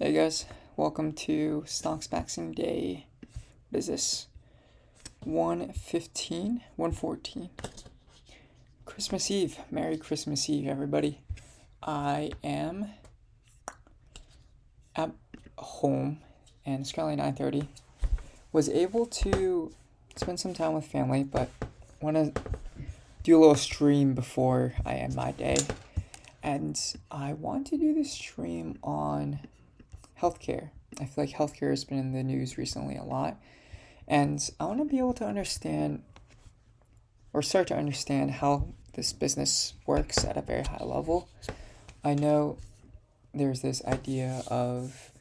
Hey guys, welcome to Stonks Maxxing Day. What is this? 1:15, 1:14. Christmas Eve. Merry Christmas Eve, everybody. I am at home and it's currently 9:30. Was able to spend some time with family, but want to do a little stream before I end my day. And I want to do this stream on healthcare. I feel like healthcare has been in the news recently a lot. And I want to be able to understand or start to understand how this business works at a very high level. I know there's this idea of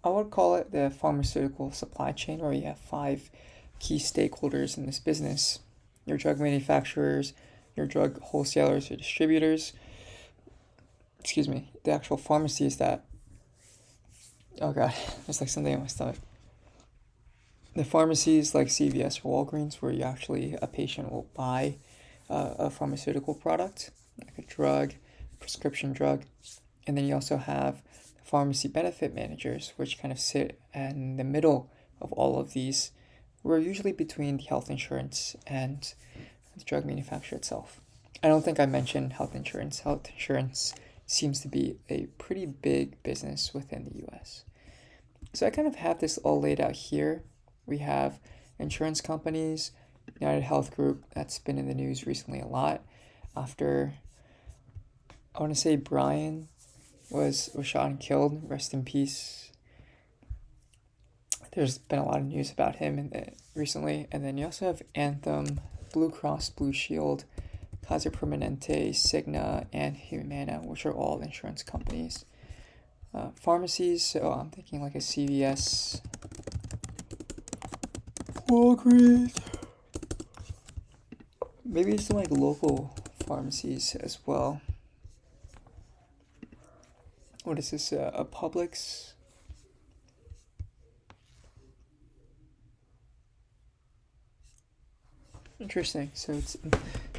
I would call it the pharmaceutical supply chain, where you have 5 key stakeholders in this business: your drug manufacturers, your drug wholesalers or distributors, the actual pharmacies that, oh god, there's like something in my stomach. The pharmacies like CVS or Walgreens, where you actually, a patient will buy a pharmaceutical product, like a drug, prescription drug. And then you also have pharmacy benefit managers, which kind of sit in the middle of all of these. We're usually between the health insurance and the drug manufacturer itself. I don't think I mentioned health insurance. Health insurance seems to be a pretty big business within the US. So I kind of have this all laid out here. We have insurance companies, United Health Group, that's been in the news recently a lot after, I want to say, Brian was shot and killed. Rest in peace. There's been a lot of news about him recently. And then you also have Anthem, Blue Cross Blue Shield, Kaiser Permanente, Cigna, and Humana, which are all insurance companies. Pharmacies, so I'm thinking like a CVS, Walgreens, maybe some like local pharmacies as well. What is this, a Publix? Interesting, so it's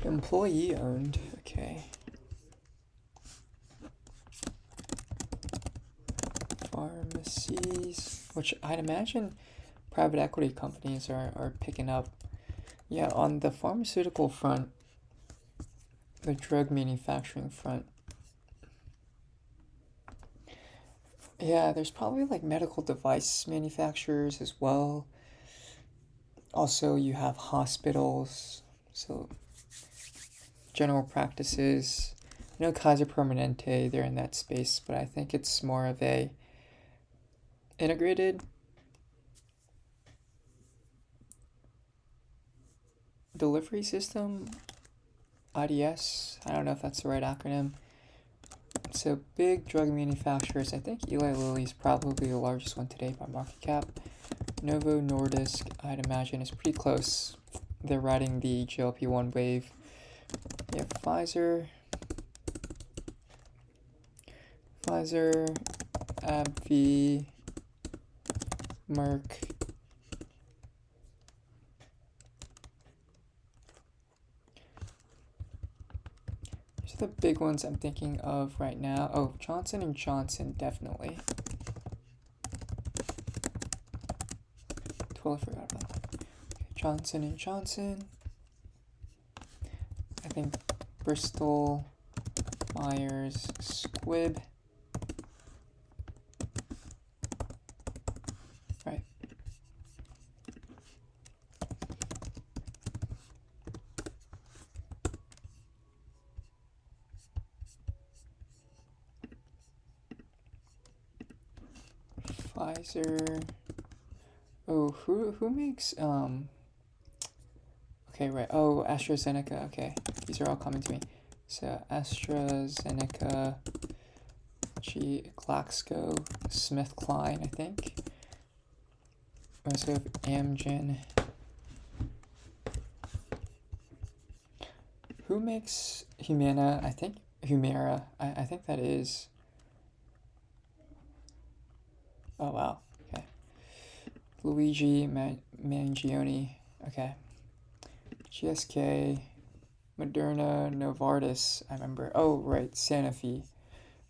employee owned, okay. Pharmacies, which I'd imagine private equity companies are picking up. Yeah, on the pharmaceutical front, the drug manufacturing front, yeah, there's probably like medical device manufacturers as well. Also, you have hospitals, so general practices. I know Kaiser Permanente, they're in that space, but I think it's more of a integrated delivery system, IDS. I don't know if that's the right acronym. So big drug manufacturers. I think Eli Lilly is probably the largest one today by market cap. Novo Nordisk, I'd imagine, is pretty close. They're riding the GLP-1 wave. You have Pfizer, AbbVie, Merck. These are the big ones I'm thinking of right now. Oh, Johnson & Johnson, definitely. Totally forgot about that. Okay, Johnson & Johnson. I think Bristol Myers Squibb. Right. Pfizer. Oh, who makes okay, right. Oh, AstraZeneca. Okay. These are all coming to me. So AstraZeneca, GlaxoSmithKline, I think. We also have Amgen. Who makes Humana? I think Humira. I think that is. Oh wow. Okay. Luigi Mangione. Okay. GSK. Moderna, Novartis, I remember. Oh, right, Sanofi,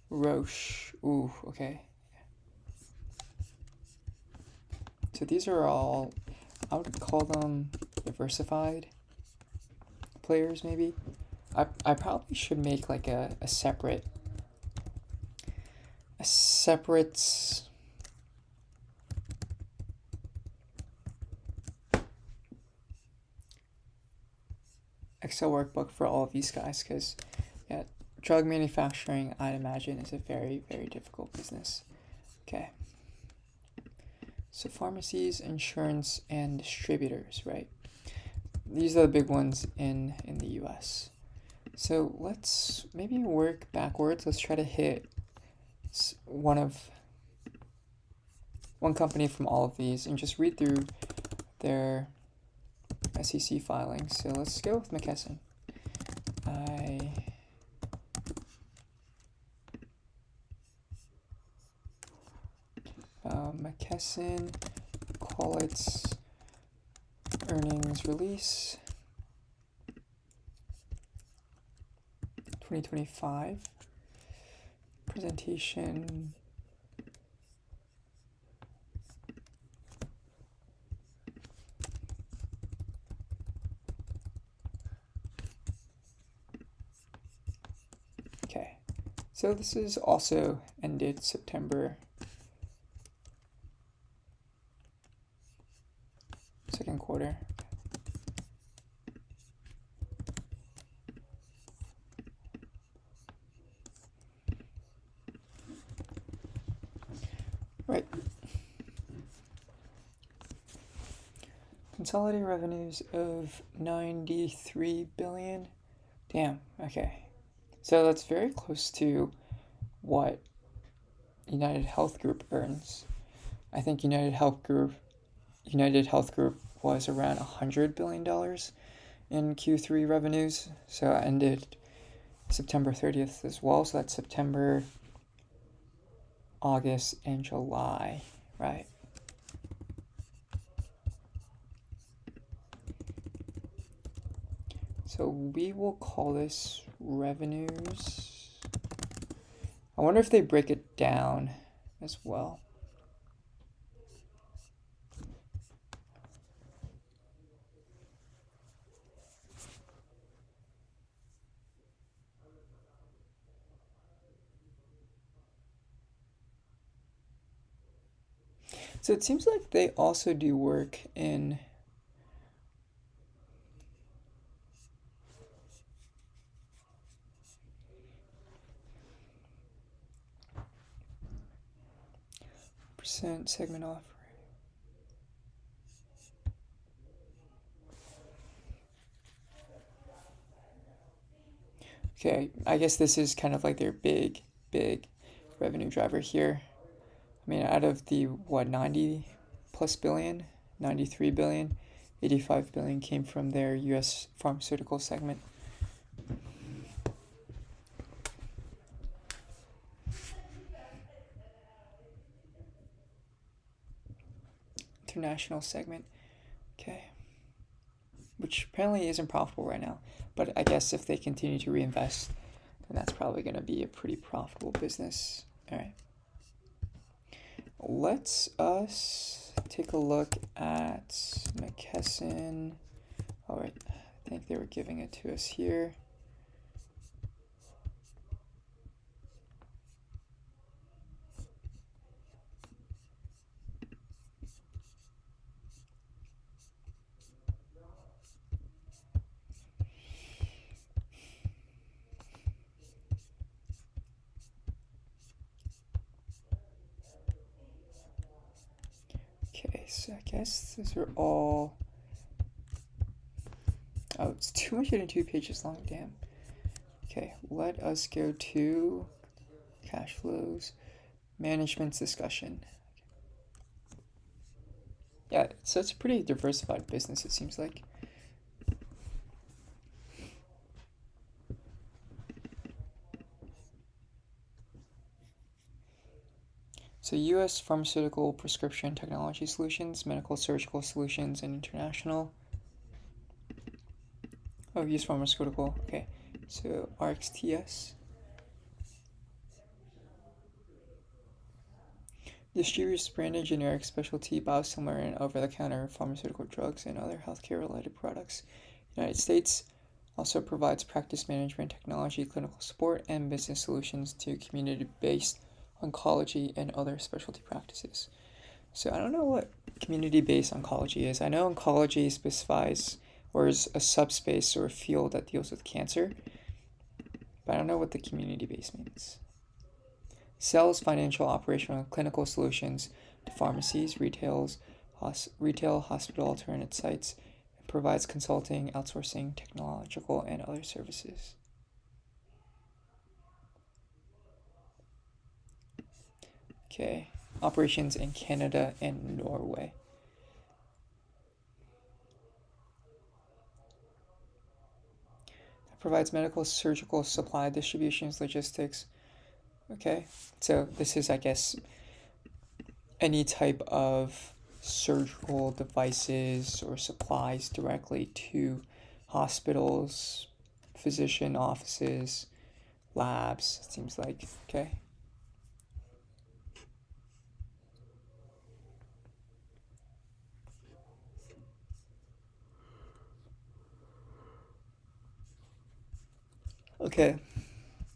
Roche. Ooh, okay. So these are all, I would call them diversified players, maybe. I probably should make like a separate Excel workbook for all of these guys, because yeah, drug manufacturing, I'd imagine, is a very, very difficult business. Okay. So pharmacies, insurance, and distributors, right? These are the big ones in the US. So let's maybe work backwards. Let's try to hit one company from all of these and just read through their SEC filings. So let's go with McKesson. McKesson, call its earnings release 2025 presentation. Okay, so this is also ended September 2nd quarter. Right. Consolidated revenues of 93 billion. Damn, okay. So that's very close to what United Health Group earns. I think United Health Group was around $100 billion in Q3 revenues. So it ended September 30th as well. So that's September, August, and July, right? So we will call this revenues. I wonder if they break it down as well. So it seems like they also do work in percent segment offering. Okay, I guess this is kind of like their big revenue driver here. I mean, out of the 90 plus billion, 93 billion, 85 billion came from their US pharmaceutical segment. International segment. Okay. Which apparently isn't profitable right now. But I guess if they continue to reinvest, then that's probably going to be a pretty profitable business. All right. Let's take a look at McKesson. All right. I think they were giving it to us here. Okay, so I guess those are all. Oh, it's 202 pages long, damn. Okay, let us go to cash flows, management's discussion. Yeah, so it's a pretty diversified business, it seems like. So US pharmaceutical prescription technology solutions, medical surgical solutions, and international. Oh, use pharmaceutical. Okay, so RxTS. Distributes branded generic specialty biosimilar and over-the-counter pharmaceutical drugs and other healthcare-related products. United States also provides practice management technology, clinical support, and business solutions to community-based oncology and other specialty practices. So I don't know what community-based oncology is. I know oncology specifies or is a subspace or a field that deals with cancer, but I don't know what the community-based means. Sells financial, operational, and clinical solutions to pharmacies, retail, hospital, alternate sites, and provides consulting, outsourcing, technological, and other services. Okay, operations in Canada and Norway. It provides medical, surgical, supply, distributions, logistics. Okay, so this is, I guess, any type of surgical devices or supplies directly to hospitals, physician offices, labs, it seems like. Okay. Okay,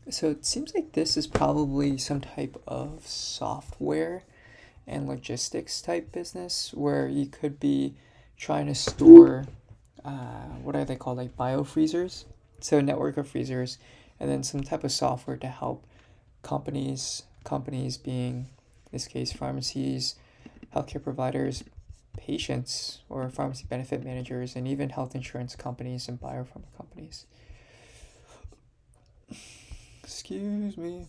so it seems like this is probably some type of software and logistics type business where you could be trying to store, what are they called, like biofreezers? So a network of freezers, and then some type of software to help companies being, in this case, pharmacies, healthcare providers, patients, or pharmacy benefit managers, and even health insurance companies and biopharma companies. Excuse me.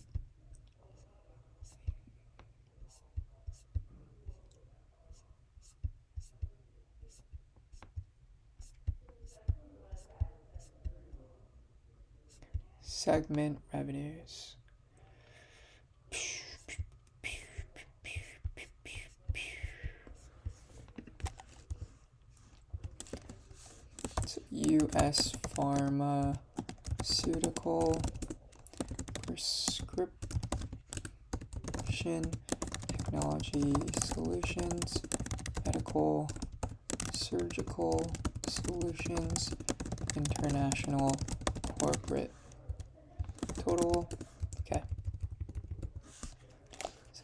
Segment revenues. So U.S. pharmaceutical prescription technology solutions, medical surgical solutions, international corporate total. Okay. So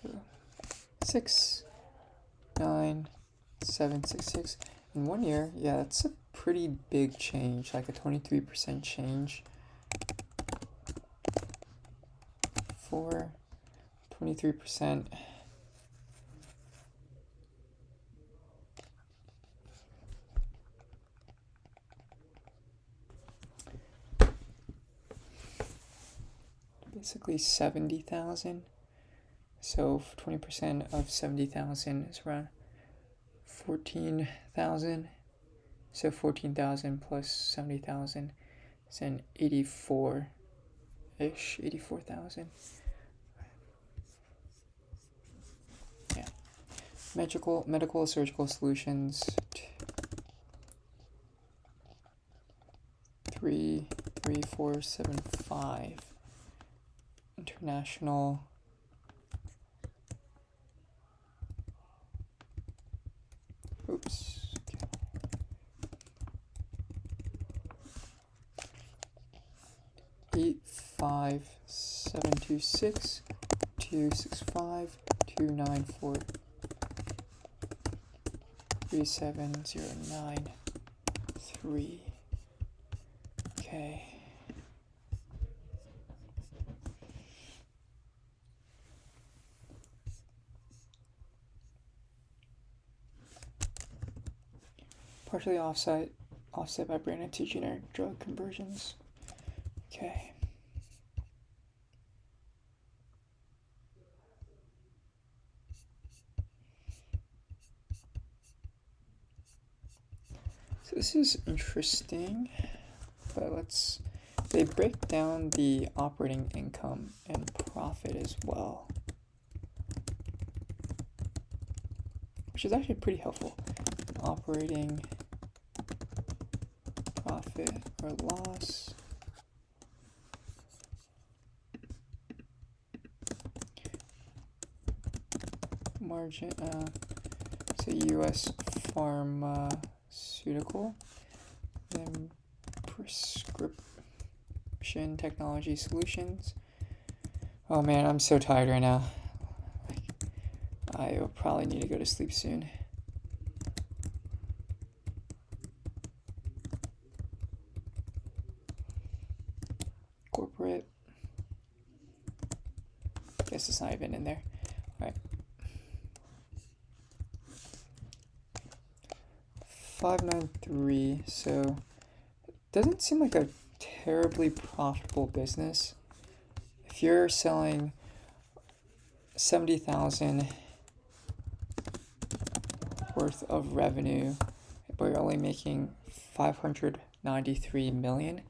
69766 in 1 year. Yeah, that's a pretty big change, like a 23% change for 23%. Basically 70,000. So 20% of 70,000 is around 14,000. So 14,000 plus 70,000 is an 84,000. Yeah. Medical surgical solutions. 33475. International. Oops. 85726 265 294 37093. Okay. Partially offset by branded to generic drug conversions. Okay. So this is interesting, but they break down the operating income and profit as well, which is actually pretty helpful. Operating profit. profit or loss. Margin, so U.S. pharmaceutical, then prescription technology solutions. Oh man, I'm so tired right now. I will probably need to go to sleep soon. Corporate. Guess it's not even in there. All right. 593. So doesn't seem like a terribly profitable business. If you're selling 70,000 worth of revenue, but you're only making 593 million,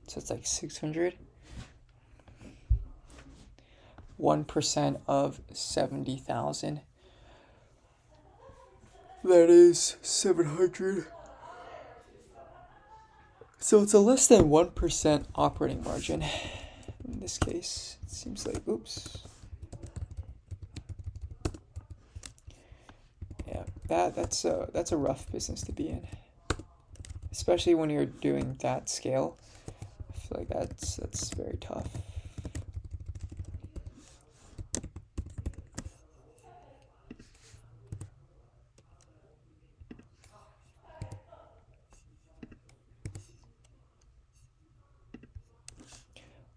so it's like 600. 1% of 70,000. That is 700. So it's a less than 1% operating margin. In this case, it seems like, oops. Yeah, that's a rough business to be in. Especially when you're doing that scale. I feel like that's very tough.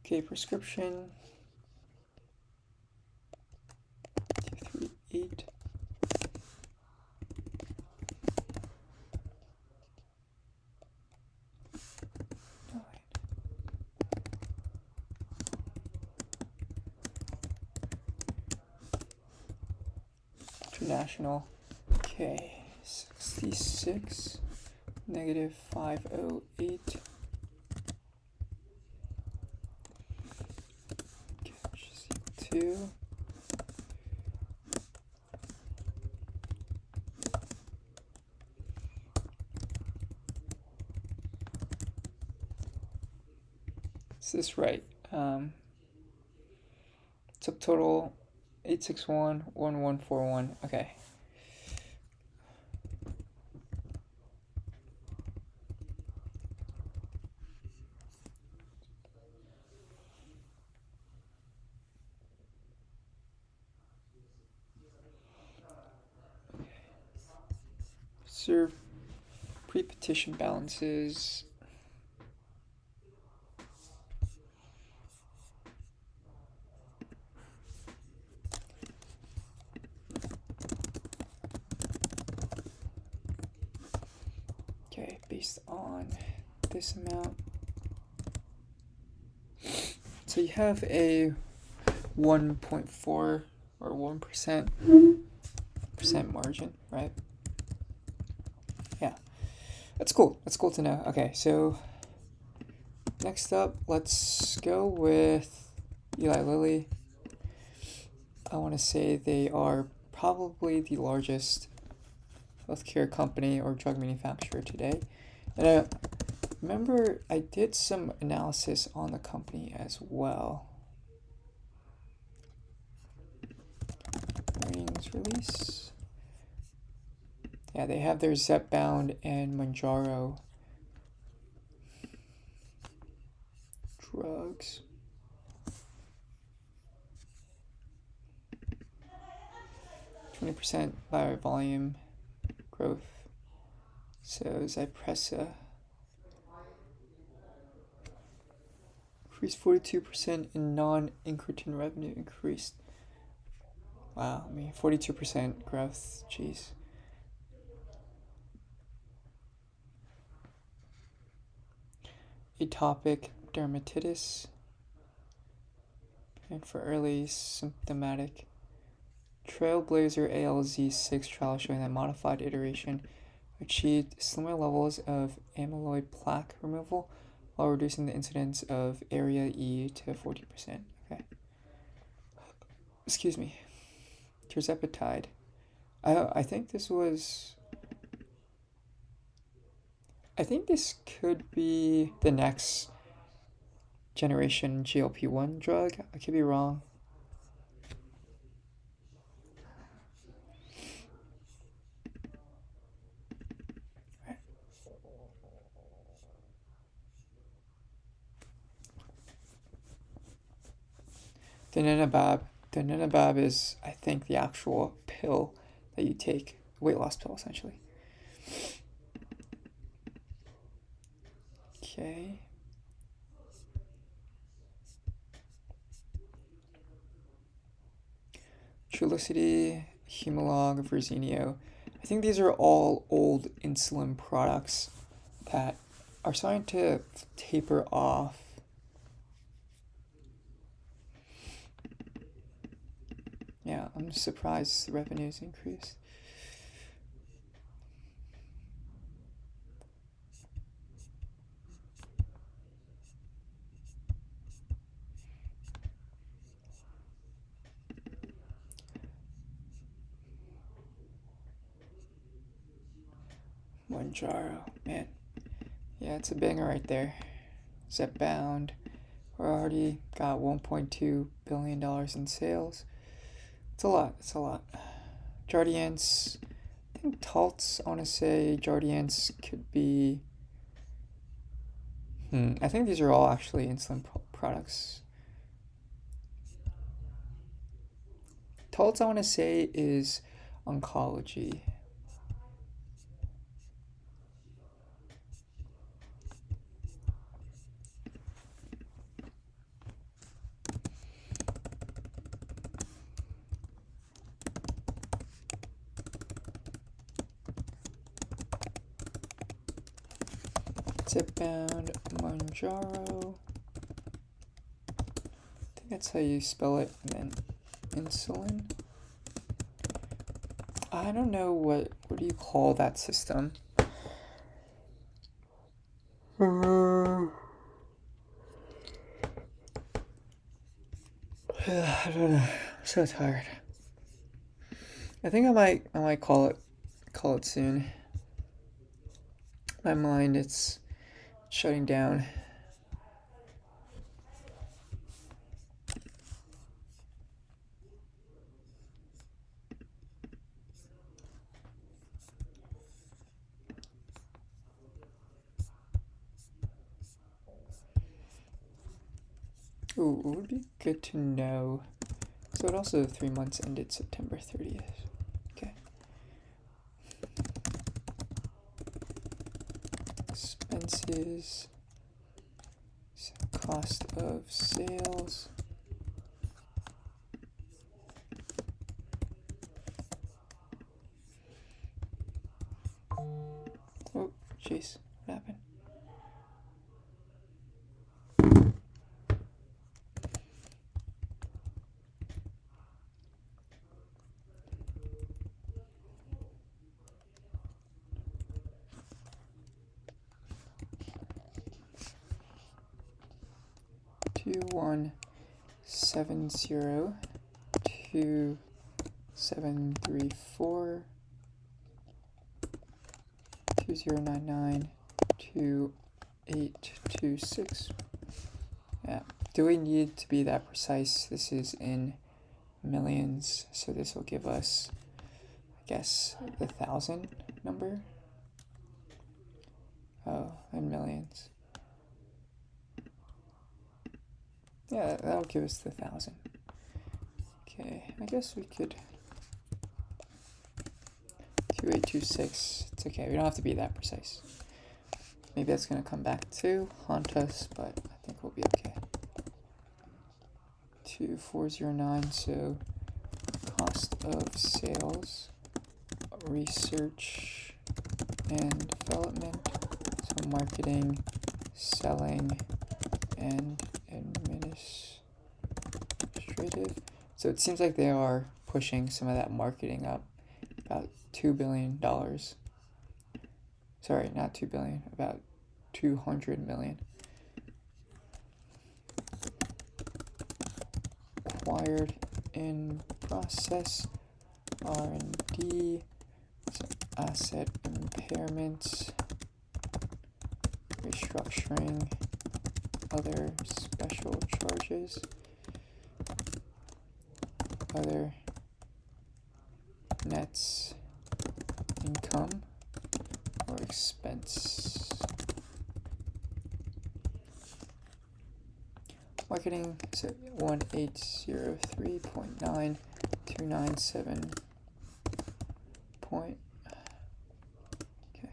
Okay, prescription 238. International. Okay, 66 negative 508. Two. Is this right? Subtotal 8611141. Okay. Serve pre-petition balances. Okay, based on this amount. So you have a 1.4 or 1% margin, right? Yeah, that's cool. That's cool to know. Okay, so next up, let's go with Eli Lilly. I want to say they are probably the largest healthcare company or drug manufacturer today. And I remember I did some analysis on the company as well. Earnings release. Yeah, they have their Zepbound and Mounjaro drugs. 20% by volume growth. So Zypressa increased 42% in non-incretin revenue increased. Wow, I mean 42% growth. Jeez. Atopic dermatitis and for early symptomatic Trailblazer ALZ6 trial showing that modified iteration achieved similar levels of amyloid plaque removal while reducing the incidence of area E to 40%. Okay. Excuse me. Tirzepatide. I think this was I think this could be the next generation GLP-1 drug. I could be wrong. Donanemab is, I think, the actual pill that you take, weight loss pill, essentially. Okay. Trulicity, Humalog, Verzenio. I think these are all old insulin products that are starting to taper off. Yeah, I'm surprised the revenues increased. Manjaro, man. Yeah, it's a banger right there. Zepbound, we're already got $1.2 billion in sales. It's a lot. Jardiance, I think Taltz, I want to say Jardiance could be... I think these are all actually insulin products. Taltz, I want to say, is oncology. Zepbound, Manjaro. I think that's how you spell it. And then insulin. I don't know what do you call that system? I don't know. I'm so tired. I think I might call it soon. My mind, it's shutting down. Ooh, it would be good to know. So it also 3 months ended September 30th. Okay. Expenses. So cost of sales. Oh, jeez, what happened? Two 170 2734 2099 2826. Yeah. Do we need to be that precise? This is in millions, so this will give us, I guess, the 1,000 number. Oh, in millions. Yeah, that'll give us the 1,000. Okay, I guess we could 2826. It's okay, we don't have to be that precise. Maybe that's gonna come back to haunt us, but I think we'll be okay. 2409, so cost of sales, research and development, so marketing, selling, and administrative. So it seems like they are pushing some of that marketing up, about $2 billion. Sorry, not 2 billion, about 200 million. Acquired in process, R&D, asset impairments, restructuring, other special charges, other nets, income or expense. Marketing is at 1803.9297 point. Okay.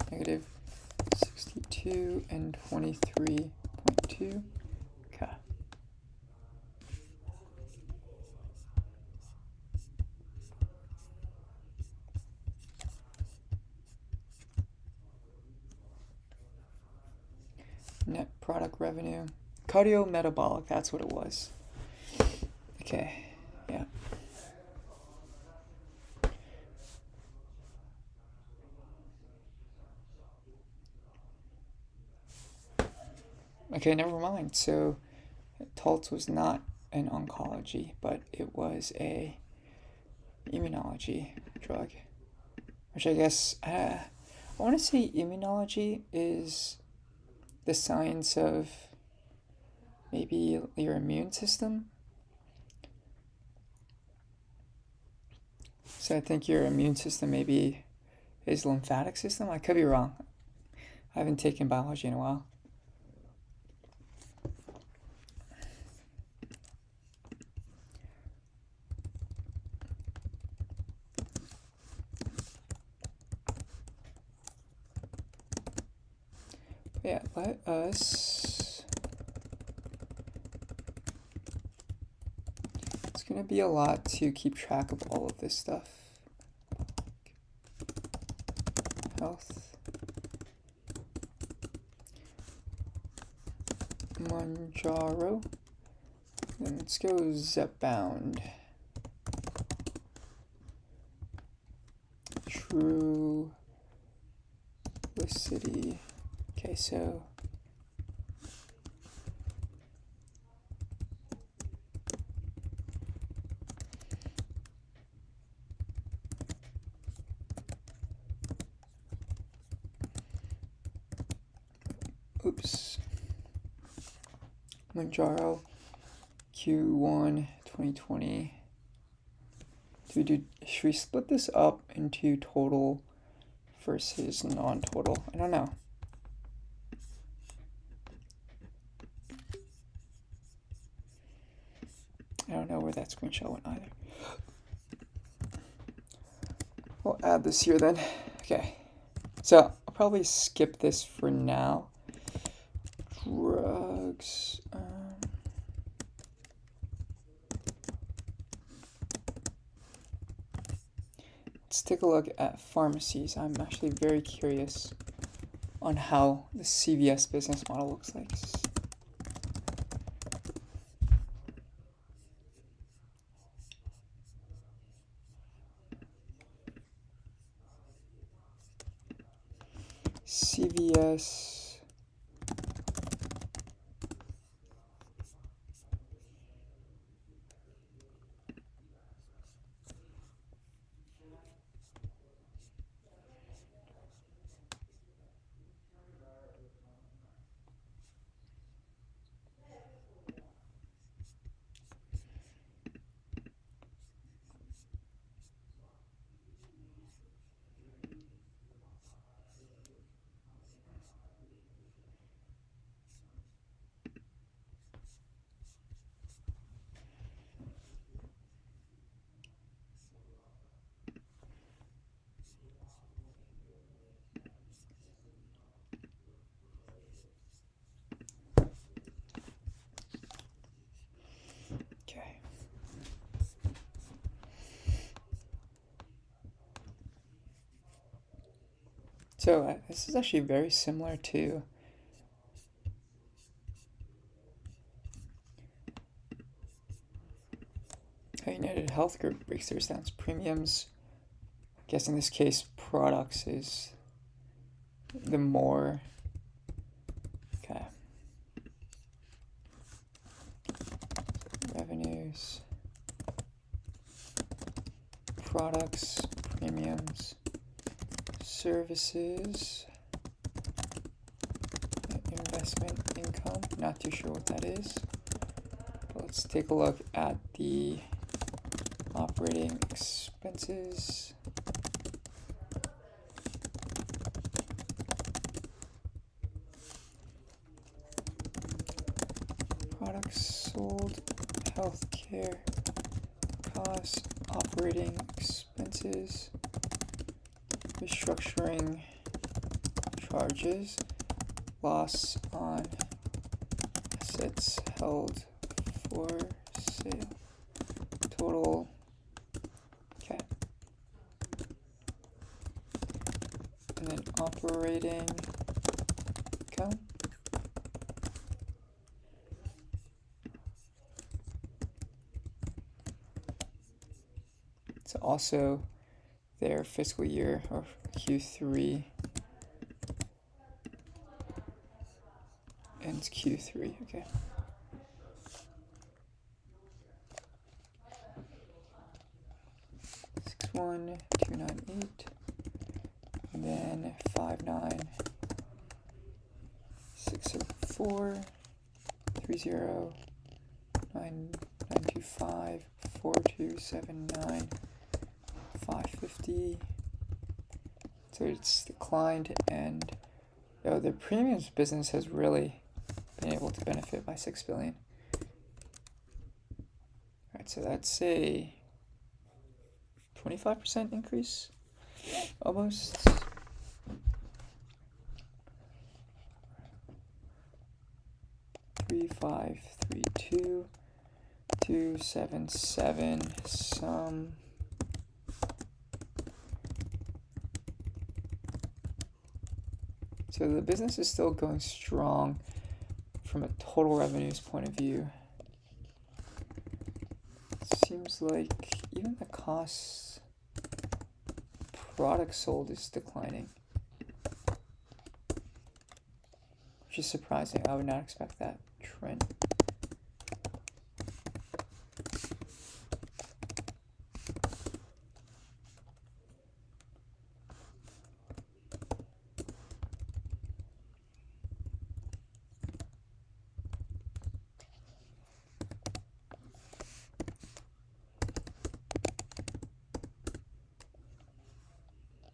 Negative 62 and 23.2. Okay. Net product revenue. Cardiometabolic, that's what it was. Okay, yeah. Okay, never mind. So, Taltz was not an oncology, but it was a immunology drug. Which I guess, I want to say immunology is the science of maybe your immune system. So I think your immune system maybe is lymphatic system. I could be wrong. I haven't taken biology in a while. Yeah, let us... It's going to be a lot to keep track of all of this stuff. Health. Manjaro. Then let's go Zepbound. Trulicity. Okay, so Manjaro Q1 2020. Should we split this up into total versus non-total? I don't know. I don't know where that screenshot went either. We'll add this here then. Okay. So I'll probably skip this for now. Drugs. Let's take a look at pharmacies. I'm actually very curious on how the CVS business model looks like. CVS. So this is actually very similar to how United Health Group breaks theirs down. Premiums, I guess in this case, products is the more. Okay. products, premiums, services, investment income. Not too sure what that is. But let's take a look at the operating expenses. Products sold, healthcare costs, operating expenses, restructuring charges, loss on assets held for sale, total, okay, and then operating income. It's also their fiscal year, or Q3, ends Q3, okay. One, 298, and then 59, 604, 30, 925, 4279, 550. So it's declined, and the premiums business has really been able to benefit by 6 billion. All right, so that's a 25% increase, almost. $3,532, 277, some. So the business is still going strong from a total revenues point of view. Seems like even the costs product sold is declining, which is surprising. I would not expect that trend.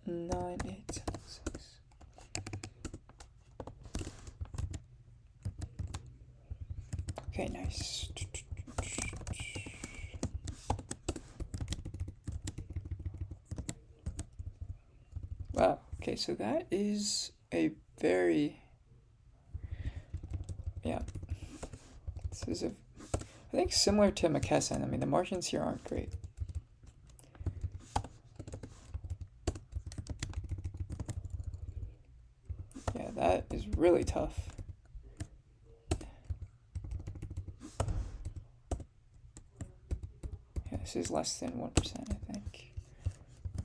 Nine, 8, 7, 6. Okay, nice. Wow. Okay, so that is a very, this is I think similar to McKesson. I mean, the margins here aren't great. Yeah, that is really tough. Yeah, this is less than 1%, I think.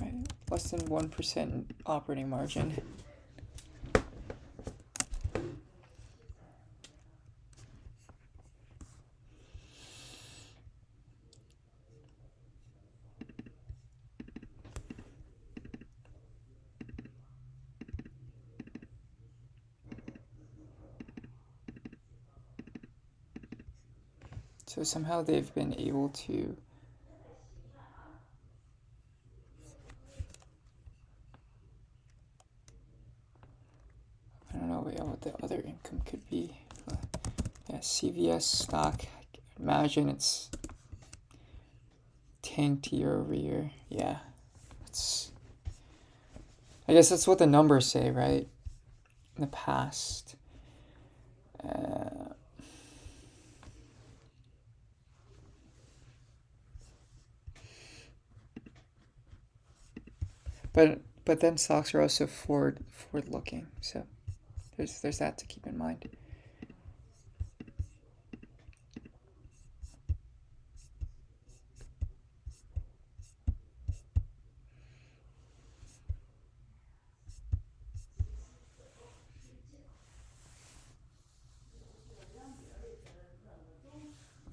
Right, less than 1% operating margin. So somehow they've been able to I don't know what the other income could be. Yeah, CVS stock, I imagine it's tanked year over year. Yeah, I guess that's what the numbers say, right? In the past. But then stocks are also forward looking, so there's that to keep in mind.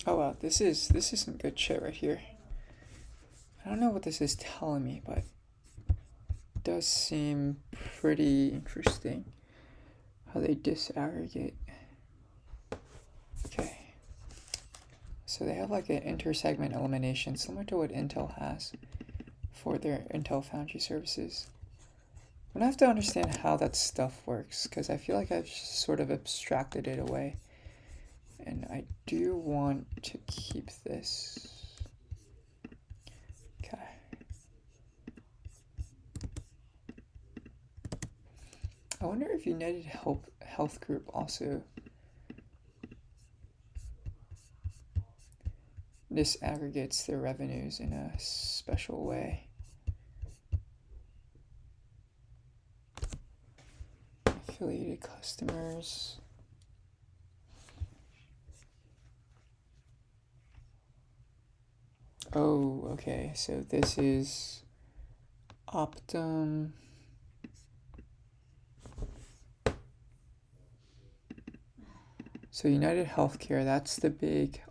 Oh wow, this is some good shit right here. I don't know what this is telling me, but it does seem pretty interesting how they disaggregate. Okay. So they have like an inter-segment elimination similar to what Intel has for their Intel Foundry services. I'm gonna have to understand how that stuff works because I feel like I've sort of abstracted it away. And I do want to keep this. Okay. I wonder if United Health Group also disaggregates their revenues in a special way. Affiliated customers. Oh, okay. So this is Optum. So United Healthcare, that's the big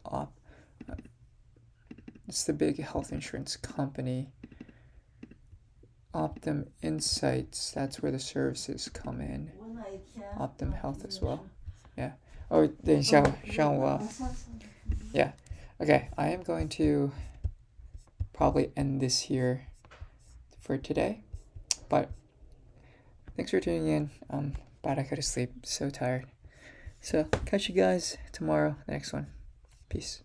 it's the big health insurance company. Optum Insights, that's where the services come in. Optum Health as well. Yeah. Oh, 等一下，让我 Yeah. Okay, I am going to probably end this here for today. But thanks for tuning in. I'm about to go to sleep. So tired. So catch you guys tomorrow, the next one. Peace.